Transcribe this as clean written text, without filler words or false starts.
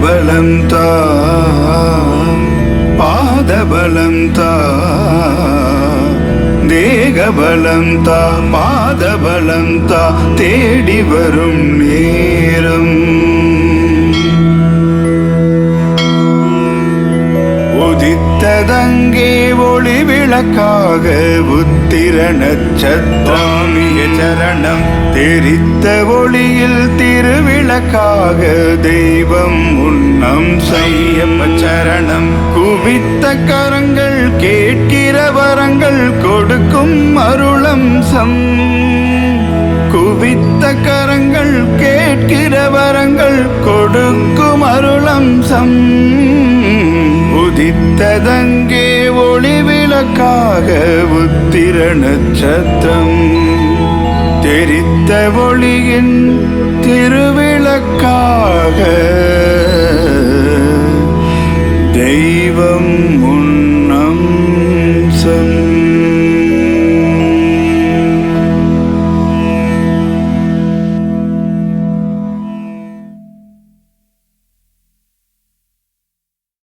பலம் தா, பாதபலம் தா, தேகபலம் தா, பாதபலம் தா, தேடி வரும் நேரம். உதித்ததங்கே ஒளி விளக்காக உத்திர நட்சத்திராமிய சரணம். தெரித்த ஒளியில் திருவிளக்காக தெய்வம் உன்னம் செய்யப்ப சரணம். குவித்த கரங்கள் கேட்கிற வரங்கள் கொடுக்கும் அருளம்சம். குவித்த கரங்கள் கேட்கிற வரங்கள் கொடுக்கும் அருளம்சம். உதித்ததங்கே ஒளி விளக்காக உத்திர நட்சத்திரம். தெரித்த ஒளியின் திருவிளக்காக தெய்வம்